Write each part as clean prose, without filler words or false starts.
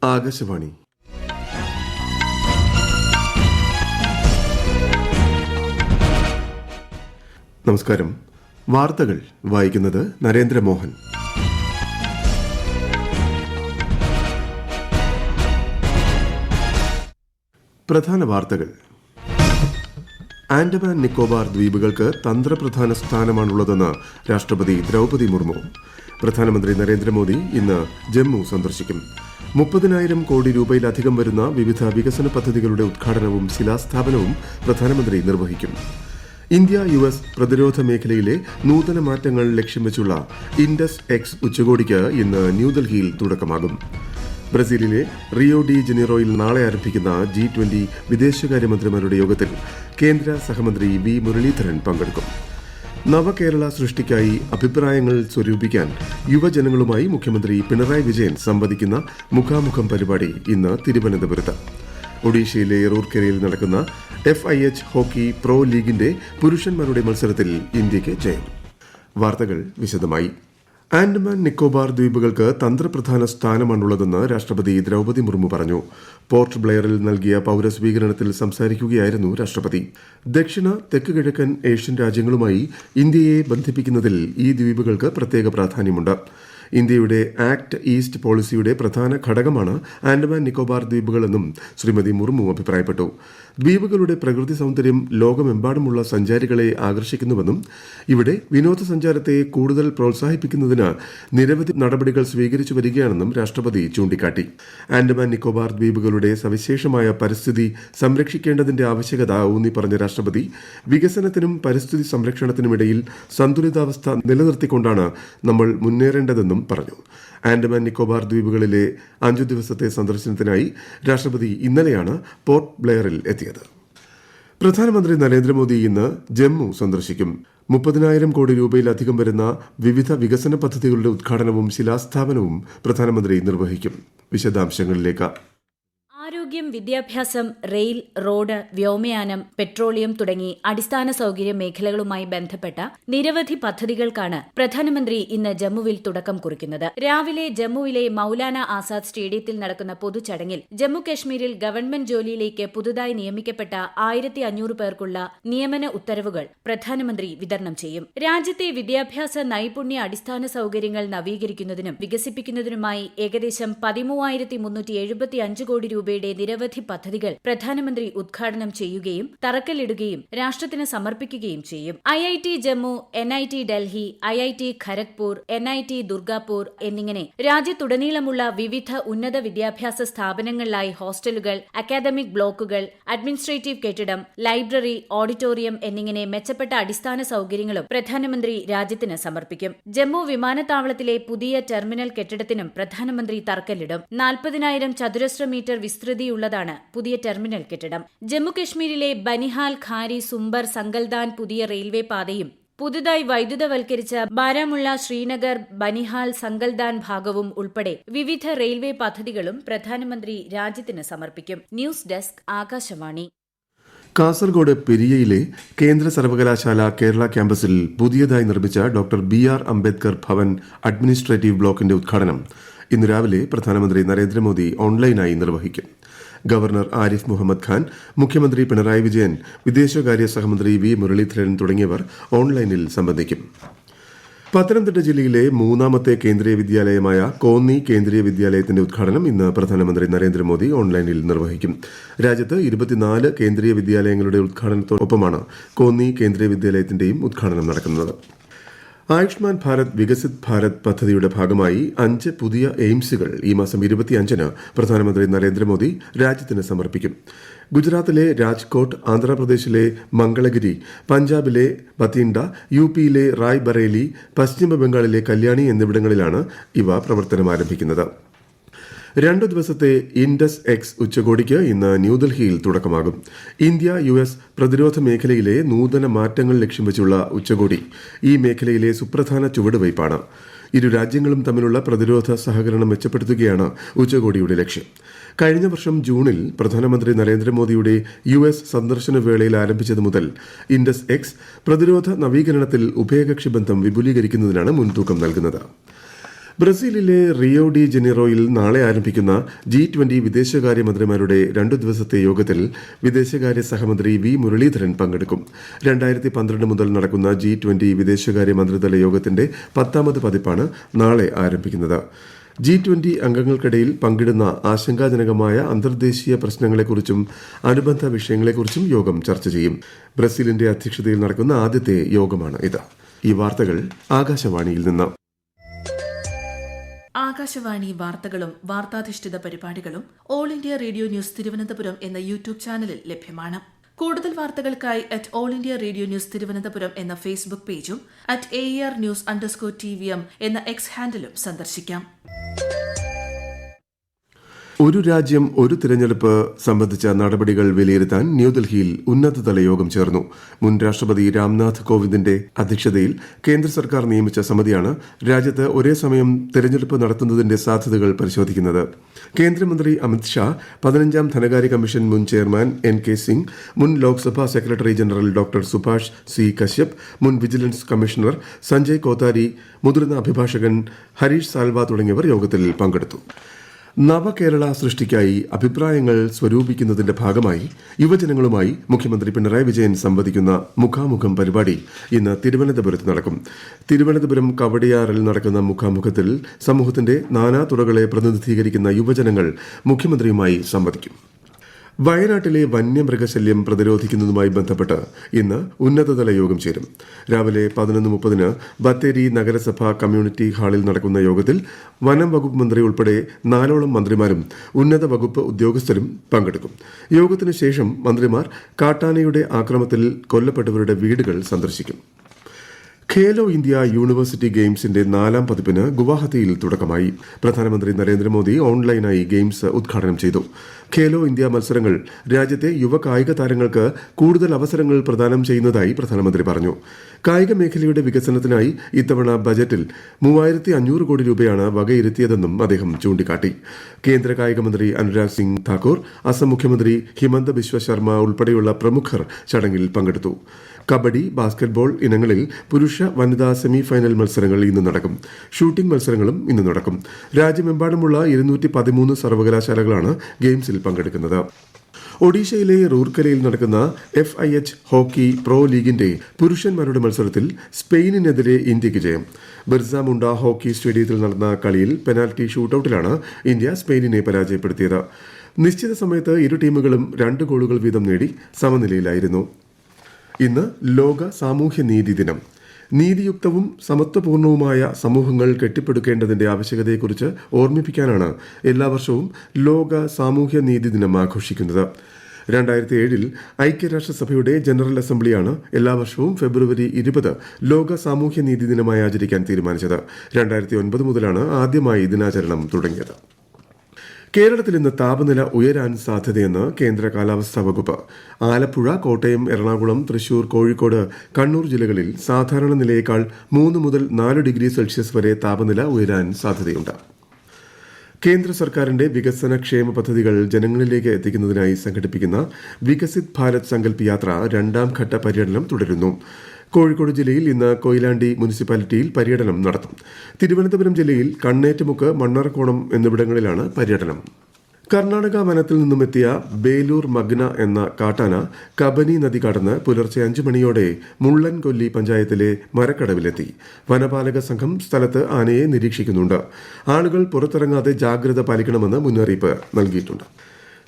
ആകാശവാണി. നമസ്കാരം. വാർത്തകൾ വായിക്കുന്നത് നരേന്ദ്രമോഹൻ. പ്രധാന വാർത്തകൾ. ആൻഡമാൻ നിക്കോബാർ ദ്വീപുകൾക്ക് തന്ത്രപ്രധാന സ്ഥാനമാണുള്ളതെന്ന് രാഷ്ട്രപതി ദ്രൗപദി മുർമു. പ്രധാനമന്ത്രി നരേന്ദ്രമോദി ഇന്ന് ജമ്മു സന്ദർശിക്കും. 30,000 കോടി രൂപയിലധികം വരുന്ന വിവിധ വികസന പദ്ധതികളുടെ ഉദ്ഘാടനവും ശിലാസ്ഥാപനവും പ്രധാനമന്ത്രി നിർവഹിക്കും. ഇന്ത്യ US പ്രതിരോധ മേഖലയിലെ നൂതന മാറ്റങ്ങൾ ലക്ഷ്യം വെച്ചുള്ള ഇൻഡസ് എക്സ് ഉച്ചകോടിക്ക് ഇന്ന് ന്യൂഡൽഹിയിൽ തുടക്കമാകും. ബ്രസീലിലെ റിയോ ഡി ജനീറോയിൽ നാളെ ആരംഭിക്കുന്ന G20 വിദേശകാര്യമന്ത്രിമാരുടെ യോഗത്തിൽ കേന്ദ്ര സഹമന്ത്രി വി മുരളീധരൻ പങ്കെടുക്കും. നവകേരള സൃഷ്ടിക്കായി അഭിപ്രായങ്ങൾ സ്വരൂപിക്കാൻ യുവജനങ്ങളുമായി മുഖ്യമന്ത്രി പിണറായി വിജയൻ സംവദിക്കുന്ന മുഖാമുഖം പരിപാടി ഇന്ന് തിരുവനന്തപുരത്ത്. ഒഡീഷയിലെ റൂർക്കെലയിൽ നടക്കുന്ന FIH ഹോക്കി പ്രോ ലീഗിന്റെ പുരുഷന്മാരുടെ മത്സരത്തിൽ ഇന്ത്യയ്ക്ക് ജയം. വാർത്തകൾ വിശദമായി. ആൻഡമാൻ നിക്കോബാർ ദ്വീപുകൾക്ക് തന്ത്രപ്രധാന സ്ഥാനമാണുള്ളതെന്ന് രാഷ്ട്രപതി ദ്രൗപദി മുർമു പറഞ്ഞു. പോർട്ട് ബ്ലെയറിൽ നൽകിയ പൌരസ്വീകരണത്തിൽ സംസാരിക്കുകയായിരുന്നു രാഷ്ട്രപതി. ദക്ഷിണ തെക്ക് കിഴക്കൻ ഏഷ്യൻ രാജ്യങ്ങളുമായി ഇന്ത്യയെ ബന്ധിപ്പിക്കുന്നതിൽ ഈ ദ്വീപുകൾക്ക് പ്രത്യേക പ്രാധാന്യമുണ്ട്. ഇന്ത്യയുടെ ആക്ട് ഈസ്റ്റ് പോളിസിയുടെ പ്രധാന ഘടകമാണ് ആൻഡമാൻ നിക്കോബാർ ദ്വീപുകളെന്നും ശ്രീമതി മുർമു അഭിപ്രായപ്പെട്ടു. ദ്വീപുകളുടെ പ്രകൃതി സൌന്ദര്യം ലോകമെമ്പാടുമുള്ള സഞ്ചാരികളെ ആകർഷിക്കുന്നുവെന്നും ഇവിടെ വിനോദസഞ്ചാരത്തെ കൂടുതൽ പ്രോത്സാഹിപ്പിക്കുന്നതിന് നിരവധി നടപടികൾ സ്വീകരിച്ചു വരികയാണെന്നും രാഷ്ട്രപതി ചൂണ്ടിക്കാട്ടി. ആൻഡമാൻ നിക്കോബാർ ദ്വീപുകളുടെ സവിശേഷമായ പരിസ്ഥിതി സംരക്ഷിക്കേണ്ടതിന്റെ ആവശ്യകത ഊന്നി പറഞ്ഞ രാഷ്ട്രപതി വികസനത്തിനും പരിസ്ഥിതി സംരക്ഷണത്തിനുമിടയിൽ സന്തുലിതാവസ്ഥ നിലനിർത്തിക്കൊണ്ടാണ് നമ്മൾ മുന്നേറേണ്ടതെന്നും പറഞ്ഞു. ആൻഡമാൻ നിക്കോബാർ ദ്വീപുകളിലെ 5 ദിവസത്തെ സന്ദർശനത്തിനായി രാഷ്ട്രപതി ഇന്നലെയാണ് പോർട്ട് ബ്ലെയറിൽ എത്തിയത്. പ്രധാനമന്ത്രി നരേന്ദ്രമോദി ഇന്ന് ജമ്മു സന്ദർശിക്കും. 30,000 കോടി രൂപയിലധികം വരുന്ന വിവിധ വികസന പദ്ധതികളുടെ ഉദ്ഘാടനവും ശിലാസ്ഥാപനവും പ്രധാനമന്ത്രി നിർവഹിക്കും. വിശദാംശങ്ങളിലേക്ക്. ആരോഗ്യം, വിദ്യാഭ്യാസം, റെയിൽ, റോഡ്, വ്യോമയാനം, പെട്രോളിയം തുടങ്ങി അടിസ്ഥാന സൌകര്യ മേഖലകളുമായി ബന്ധപ്പെട്ട നിരവധി പദ്ധതികൾക്കാണ് പ്രധാനമന്ത്രി ഇന്ന് ജമ്മുവിൽ തുടക്കം കുറിക്കുന്നത്. രാവിലെ ജമ്മുവിലെ മൌലാന ആസാദ് സ്റ്റേഡിയത്തിൽ നടക്കുന്ന പൊതുചടങ്ങിൽ ജമ്മു കശ്മീരിൽ ഗവൺമെന്റ് ജോലിയിലേക്ക് പുതുതായി നിയമിക്കപ്പെട്ട 1,500 പേർക്കുള്ള നിയമന ഉത്തരവുകൾ പ്രധാനമന്ത്രി വിതരണം ചെയ്യും. രാജ്യത്തെ വിദ്യാഭ്യാസ നൈപുണ്യ അടിസ്ഥാന സൌകര്യങ്ങൾ നവീകരിക്കുന്നതിനും വികസിപ്പിക്കുന്നതിനുമായി ഏകദേശം 13,375 കോടി രൂപയുടെ നിരവധി പദ്ധതികൾ പ്രധാനമന്ത്രി ഉദ്ഘാടനം ചെയ്യുകയും തറക്കല്ലിടുകയും രാഷ്ട്രത്തിന് സമർപ്പിക്കുകയും ചെയ്യും. IIT Jammu, NIT Delhi, IIT Kharagpur, NIT Durgapur എന്നിങ്ങനെ രാജ്യത്തുടനീളമുള്ള വിവിധ ഉന്നത വിദ്യാഭ്യാസ സ്ഥാപനങ്ങളിലായി ഹോസ്റ്റലുകൾ, അക്കാദമിക് ബ്ലോക്കുകൾ, അഡ്മിനിസ്ട്രേറ്റീവ് കെട്ടിടം, ലൈബ്രറി, ഓഡിറ്റോറിയം എന്നിങ്ങനെ മെച്ചപ്പെട്ട അടിസ്ഥാന സൌകര്യങ്ങളും പ്രധാനമന്ത്രി രാജ്യത്തിന് സമർപ്പിക്കും. ജമ്മു വിമാനത്താവളത്തിലെ പുതിയ ടെർമിനൽ കെട്ടിടത്തിനും പ്രധാനമന്ത്രി തറക്കല്ലിടും. 40,000 ചതുരശ്ര മീറ്റർ വിസ്തൃതിയുള്ളതാണ് പുതിയ ടെർമിനൽ കെട്ടിടം. ജമ്മുകശ്മീരിലെ ബനിഹാൽ, ഖാരി, സുംബർ, സങ്കൽദാൻ പുതിയ റെയിൽവേ പാതയും പുതുതായി വൈദ്യുതവൽക്കരിച്ച ബാരാമുള്ള, ശ്രീനഗർ, ബനിഹാൽ, സങ്കൽദാൻ ഭാഗവും ഉൾപ്പെടെ വിവിധ റെയിൽവേ പദ്ധതികളും പ്രധാനമന്ത്രി രാജ്യത്തിന് സമർപ്പിക്കും. News desk, Akashvani. കാസർഗോഡ് പെരിയയിലെ കേന്ദ്ര സർവകലാശാല കേരള ക്യാമ്പസിൽ പുതിയതായി നിർമ്മിച്ച doctor BR Ambedkar Bhavan administrative ബ്ലോക്കിന്റെ ഉദ്ഘാടനം ഇന്ന് രാവിലെ പ്രധാനമന്ത്രി നരേന്ദ്രമോദി ഓൺലൈനായി നിർവഹിക്കും. ഗവർണർ ആരിഫ് മുഹമ്മദ് ഖാൻ, മുഖ്യമന്ത്രി പിണറായി വിജയൻ, വിദേശകാര്യ സഹമന്ത്രി വി മുരളീധരൻ തുടങ്ങിയവർ ഓൺലൈനിൽ സംബന്ധിക്കും. പത്തനംതിട്ട ജില്ലയിലെ 3ാമത്തെ കേന്ദ്രീയ വിദ്യാലയമായ കോന്നി കേന്ദ്രീയ വിദ്യാലയത്തിന്റെ ഉദ്ഘാടനം ഇന്ന് പ്രധാനമന്ത്രി നരേന്ദ്രമോദി ഓൺലൈനിൽ നിർവഹിക്കും. രാജ്യത്ത് 24 കേന്ദ്രീയ വിദ്യാലയങ്ങളുടെ ഉദ്ഘാടനത്തോടൊപ്പമാണ് കോന്നി കേന്ദ്രീയ വിദ്യാലയത്തിന്റെയും ഉദ്ഘാടനം നടക്കുന്നത്. ആയുഷ്മാൻ ഭാരത് വികസിത് ഭാരത് പദ്ധതിയുടെ ഭാഗമായി 5 പുതിയ എയിംസുകൾ ഈ മാസം 25-ന് പ്രധാനമന്ത്രി നരേന്ദ്രമോദി രാജ്യത്തിന് സമർപ്പിക്കും. ഗുജറാത്തിലെ രാജ്കോട്ട്, ആന്ധ്രാപ്രദേശിലെ മംഗളഗിരി, പഞ്ചാബിലെ ബത്തിൻഡ, UPയിലെ റായ് ബറേലി, പശ്ചിമ ബംഗാളിലെ കല്യാണി എന്നിവിടങ്ങളിലാണ് ഇവ പ്രവർത്തനം ആരംഭിക്കുന്നത്. 2 ദിവസത്തെ ഇൻഡസ് എക്സ് ഉച്ചകോടിക്ക് ഇന്ന് ന്യൂഡൽഹിയിൽ തുടക്കമാകും. ഇന്ത്യ US പ്രതിരോധ മേഖലയിലെ നൂതന മാറ്റങ്ങൾ ലക്ഷ്യം വെച്ചുള്ള ഉച്ചകോടി ഈ മേഖലയിലെ സുപ്രധാന ചുവടുവയ്പ്പാണ്. ഇരു രാജ്യങ്ങളും തമ്മിലുള്ള പ്രതിരോധ സഹകരണം മെച്ചപ്പെടുത്തുകയാണ് ഉച്ചകോടിയുടെ ലക്ഷ്യം. കഴിഞ്ഞ വർഷം ജൂണിൽ പ്രധാനമന്ത്രി നരേന്ദ്രമോദിയുടെ US സന്ദർശന വേളയിൽ ആരംഭിച്ചത് മുതൽ ഇൻഡസ് എക്സ് പ്രതിരോധ നവീകരണത്തിൽ ഉഭയകക്ഷി ബന്ധം വിപുലീകരിക്കുന്നതിനാണ് മുൻതൂക്കം നൽകുന്നത്. ബ്രസീലിലെ റിയോ ഡി ജനീറോയിൽ നാളെ ആരംഭിക്കുന്ന G20 വിദേശകാര്യമന്ത്രിമാരുടെ 2 ദിവസത്തെ യോഗത്തിൽ വിദേശകാര്യ സഹമന്ത്രി വി മുരളീധരൻ പങ്കെടുക്കും. 2012 മുതൽ നടക്കുന്ന G20 വിദേശകാര്യ മന്ത്രിതല യോഗത്തിന്റെ 10ാമത് പതിപ്പാണ് നാളെ ആരംഭിക്കുന്നത്. G20 അംഗങ്ങൾക്കിടയിൽ പങ്കിടുന്ന ആശങ്കാജനകമായ അന്തർദേശീയ പ്രശ്നങ്ങളെക്കുറിച്ചും അനുബന്ധ വിഷയങ്ങളെക്കുറിച്ചും യോഗം ചർച്ച ചെയ്യും. ബ്രസീലിന്റെ അധ്യക്ഷതയിൽ നടക്കുന്ന ആദ്യത്തെ യോഗമാണ് ഇത്. ഈ വാർത്തകൾ ആകാശവാണിയിൽ നിന്ന്. ആകാശവാണി വാർത്തകളും വാർത്താധിഷ്ഠിത പരിപാടികളും all India radio news Thiruvananthapuram എന്ന യൂട്യൂബ് ചാനലിൽ ലഭ്യമാണ്. കൂടുതൽ വാർത്തകൾക്കായി all India radio news Thiruvananthapuram എന്ന ഫേസ്ബുക്ക് പേജും @AER_News_TVM എന്ന എക്സ് ഹാൻഡിലും സന്ദർശിക്കാം. ഒരു രാജ്യം ഒരു തിരഞ്ഞെടുപ്പ് സംബന്ധിച്ച നടപടികൾ വിലയിരുത്താൻ ന്യൂഡൽഹിയിൽ ഉന്നതതല യോഗം ചേർന്നു. മുൻ രാഷ്ട്രപതി രാംനാഥ് കോവിന്ദിന്റെ അധ്യക്ഷതയിൽ കേന്ദ്ര സർക്കാർ നിയമിച്ച സമിതിയാണ് രാജ്യത്ത് ഒരേ സമയം തിരഞ്ഞെടുപ്പ് നടത്തുന്നതിന്റെ സാധ്യതകൾ പരിശോധിക്കുന്നത്. കേന്ദ്രമന്ത്രി അമിത് ഷാ, 15ാം ധനകാര്യ കമ്മീഷൻ മുൻ ചെയർമാൻ NK സിംഗ്, മുൻ Lok Sabha secretary general doctor Subhash C. Kashyap, മുൻ വിജിലൻസ് കമ്മീഷണർ സഞ്ജയ് കോത്താരി, മുതിർന്ന അഭിഭാഷകൻ ഹരീഷ് സാൽവ തുടങ്ങിയവർ യോഗത്തിൽ പങ്കെടുത്തു. നവകേരള സൃഷ്ടിക്കായി അഭിപ്രായങ്ങൾ സ്വരൂപിക്കുന്നതിന്റെ ഭാഗമായി യുവജനങ്ങളുമായി മുഖ്യമന്ത്രി പിണറായി വിജയൻ സംവദിക്കുന്ന മുഖാമുഖം പരിപാടി ഇന്ന് തിരുവനന്തപുരത്ത് നടക്കും. തിരുവനന്തപുരം കവടിയാറിൽ നടക്കുന്ന മുഖാമുഖത്തിൽ സമൂഹത്തിന്റെ നാനാതുറകളെ പ്രതിനിധീകരിക്കുന്ന യുവജനങ്ങൾ മുഖ്യമന്ത്രിയുമായി സംവദിക്കും. വയനാട്ടിലെ വന്യമൃഗശല്യം പ്രതിരോധിക്കുന്നതുമായി ബന്ധപ്പെട്ട് ഇന്ന് ഉന്നതതല യോഗം ചേരും. രാവിലെ 11:30 ബത്തേരി നഗരസഭ കമ്മ്യൂണിറ്റി ഹാളിൽ നടക്കുന്ന യോഗത്തിൽ വനം വകുപ്പ് മന്ത്രി ഉൾപ്പെടെ 4ഓളം മന്ത്രിമാരും ഉന്നത വകുപ്പ് ഉദ്യോഗസ്ഥരും പങ്കെടുക്കും. യോഗത്തിനു ശേഷം മന്ത്രിമാർ കാട്ടാനയുടെ ആക്രമണത്തിൽ കൊല്ലപ്പെട്ടവരുടെ വീടുകൾ സന്ദർശിക്കും. ഖേലോ ഇന്ത്യ യൂണിവേഴ്സിറ്റി ഗെയിംസിന്റെ 4ാം പതിപ്പിന് ഗുവാഹത്തിയിൽ തുടക്കമായി. പ്രധാനമന്ത്രി നരേന്ദ്രമോദി ഓൺലൈനായി ഗെയിംസ് ഉദ്ഘാടനം ചെയ്തു. ഖേലോ ഇന്ത്യ മത്സരങ്ങൾ രാജ്യത്തെ യുവ കായിക താരങ്ങൾക്ക് കൂടുതൽ അവസരങ്ങൾ പ്രദാനം ചെയ്യുന്നതായി പ്രധാനമന്ത്രി പറഞ്ഞു. കായിക മേഖലയുടെ വികസനത്തിനായി ഇത്തവണ ബജറ്റിൽ 3500 കോടി രൂപയാണ് വകയിരുത്തിയതെന്നും അദ്ദേഹം ചൂണ്ടിക്കാട്ടി. കേന്ദ്ര കായിക മന്ത്രി അനുരാഗ് സിംഗ് താക്കൂർ, അസം മുഖ്യമന്ത്രി ഹിമന്ത ബിശ്വ ശർമ്മ ഉൾപ്പെടെയുള്ള പ്രമുഖർ ചടങ്ങിൽ പങ്കെടുത്തു. കബഡി, ബാസ്കറ്റ്ബോൾ ഇനങ്ങളിൽ പുരുഷ വനിതാ സെമി ഫൈനൽ മത്സരങ്ങൾ ഇന്ന് നടക്കും. ഷൂട്ടിംഗ് മത്സരങ്ങളും ഇന്ന് നടക്കും. രാജ്യമെമ്പാടുമുള്ള 213 സർവകലാശാലകളാണ് ഗെയിംസിൽ പങ്കെടുക്കുന്നത്. ഒഡീഷയിലെ റൂർക്കലയിൽ നടക്കുന്ന FIH ഹോക്കി പ്രോ ലീഗിന്റെ പുരുഷന്മാരുടെ മത്സരത്തിൽ സ്പെയിനിനെതിരെ ഇന്ത്യയ്ക്ക് ജയം. ബിർസ മുണ്ട ഹോക്കി സ്റ്റേഡിയത്തിൽ നടന്ന കളിയിൽ പെനാൽറ്റി ഷൂട്ടൌട്ടിലാണ് ഇന്ത്യ സ്പെയിനിനെ പരാജയപ്പെടുത്തിയത്. നിശ്ചിത സമയത്ത് ഇരു ടീമുകളും 2 ഗോളുകൾ വീതം നേടി സമനിലയിലായിരുന്നു. ഇന്ന് ലോക സാമൂഹ്യനീതി ദിനം. നീതിയുക്തവും സമത്വപൂർണവുമായ സമൂഹങ്ങൾ കെട്ടിപ്പടുക്കേണ്ടതിന്റെ ആവശ്യകതയെക്കുറിച്ച് ഓർമ്മിപ്പിക്കാനാണ് എല്ലാ വർഷവും ലോക സാമൂഹ്യനീതി ദിനം ആഘോഷിക്കുന്നത്. 2007 ഐക്യരാഷ്ട്രസഭയുടെ ജനറൽ അസംബ്ലിയാണ് എല്ലാ വർഷവും ഫെബ്രുവരി 20 ലോക സാമൂഹ്യനീതി ദിനമായി ആചരിക്കാൻ തീരുമാനിച്ചത്. 2009 മുതലാണ് ആദ്യമായി ദിനാചരണം തുടങ്ങിയത്. കേരളത്തിൽ ഇന്ന് താപനില ഉയരാൻ സാധ്യതയെന്ന് കേന്ദ്ര കാലാവസ്ഥാ വകുപ്പ്. ആലപ്പുഴ, കോട്ടയം, എറണാകുളം, തൃശൂർ, കോഴിക്കോട്, കണ്ണൂർ ജില്ലകളിൽ സാധാരണ നിലയേക്കാൾ 3 മുതൽ 4 ഡിഗ്രി സെൽഷ്യസ് വരെ താപനില ഉയരാൻ സാധ്യതയുണ്ട്. കേന്ദ്ര സർക്കാരിന്റെ വികസന ക്ഷേമ പദ്ധതികൾ ജനങ്ങളിലേക്ക് എത്തിക്കുന്നതിനായി സംഘടിപ്പിക്കുന്ന വികസിത് ഭാരത് സങ്കൽപ് യാത്ര 2ാം ഘട്ട പര്യടനം തുടരുന്നു. കോഴിക്കോട് ജില്ലയിൽ ഇന്ന് കൊയിലാണ്ടി മുനിസിപ്പാലിറ്റിയിൽ പര്യടനം നടത്തും. തിരുവനന്തപുരം ജില്ലയിൽ കണ്ണേറ്റുമുക്ക്, മണ്ണാർക്കോണം എന്നിവിടങ്ങളിലാണ് പര്യടനം. കർണാടക വനത്തിൽ നിന്നുമെത്തിയ ബേലൂർ മഗ്ന എന്ന കാട്ടാന കബനി നദി കടന്ന് പുലർച്ചെ 5 മണിയോടെ മുള്ളൻകൊല്ലി പഞ്ചായത്തിലെ മരക്കടവിലെത്തി. വനപാലക സംഘം സ്ഥലത്ത് ആനയെ നിരീക്ഷിക്കുന്നുണ്ട്. ആളുകൾ പുറത്തിറങ്ങാതെ ജാഗ്രത പാലിക്കണമെന്ന് മുന്നറിയിപ്പ് നൽകിയിട്ടുണ്ട്.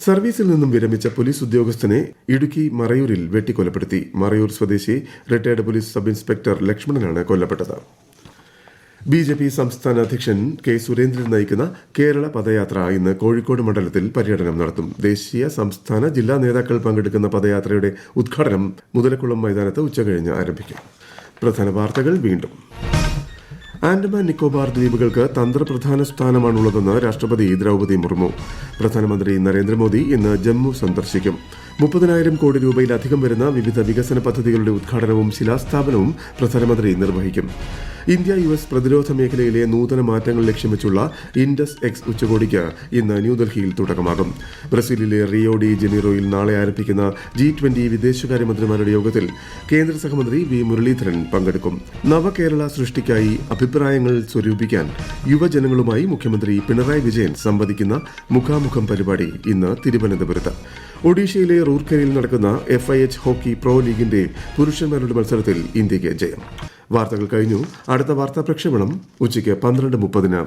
സർവീസിൽ നിന്നും വിരമിച്ച പോലീസ് ഉദ്യോഗസ്ഥനെ ഇടുക്കി മറയൂരിൽ വെട്ടിക്കൊലപ്പെടുത്തി. മറയൂർ സ്വദേശി റിട്ടയർഡ് പോലീസ് സബ് ഇൻസ്പെക്ടർ ലക്ഷ്മണനാണ് കൊല്ലപ്പെട്ടത്. BJP സംസ്ഥാന അധ്യക്ഷൻ K. സുരേന്ദ്രൻ നയിക്കുന്ന കേരള പദയാത്ര ഇന്ന് കോഴിക്കോട് മണ്ഡലത്തിൽ പര്യടനം നടത്തും. ദേശീയ, സംസ്ഥാന, ജില്ലാ നേതാക്കൾ പങ്കെടുക്കുന്ന പദയാത്രയുടെ ഉദ്ഘാടനം മുതലക്കുളം മൈതാനത്ത് ഉച്ചകഴിഞ്ഞ് ആരംഭിക്കും. പ്രധാന വാർത്തകൾ വീണ്ടും. ആൻഡമാൻ നിക്കോബാർ ദ്വീപുകൾക്ക് തന്ത്രപ്രധാന സ്ഥാനമാണുള്ളതെന്ന് രാഷ്ട്രപതി ദ്രൗപദി മുർമു. പ്രധാനമന്ത്രി നരേന്ദ്രമോദി ഇന്ന് ജമ്മു സന്ദർശിക്കും. 30,000 കോടി രൂപയിലധികം വരുന്ന വിവിധ വികസന പദ്ധതികളുടെ ഉദ്ഘാടനവും ശിലാസ്ഥാപനവും പ്രധാനമന്ത്രി നിർവഹിക്കും. ഇന്ത്യ US പ്രതിരോധ മേഖലയിലെ നൂതന മാറ്റങ്ങൾ ലക്ഷ്യം വെച്ചുള്ള ഇൻഡസ് എക്സ് ഉച്ചകോടിക്ക് ഇന്ന് ന്യൂഡൽഹിയിൽ തുടക്കമാകും. ബ്രസീലിലെ റിയോ ഡി ജനീറോയിൽ നാളെ ആരംഭിക്കുന്ന G20 വിദേശകാര്യമന്ത്രിമാരുടെ യോഗത്തിൽ കേന്ദ്ര സഹമന്ത്രി വി മുരളീധരൻ പങ്കെടുക്കും. നവകേരള സൃഷ്ടിക്കായി അഭിപ്രായങ്ങൾ സ്വരൂപിക്കാൻ യുവജനങ്ങളുമായി മുഖ്യമന്ത്രി പിണറായി വിജയൻ സംവദിക്കുന്ന മുഖാമുഖം പരിപാടി ഇന്ന് തിരുവനന്തപുരത്ത്. ഒഡീഷയിലെ റൂർക്കരയിൽ നടക്കുന്ന FIH ഹോക്കി പ്രോ ലീഗിന്റെ പുരുഷന്മാരുടെ മത്സരത്തിൽ ഇന്ത്യയ്ക്ക് ജയം. വാർത്തകൾ കഴിഞ്ഞു. അടുത്ത വാർത്താ പ്രക്ഷേപണം ഉച്ചയ്ക്ക് 12:30.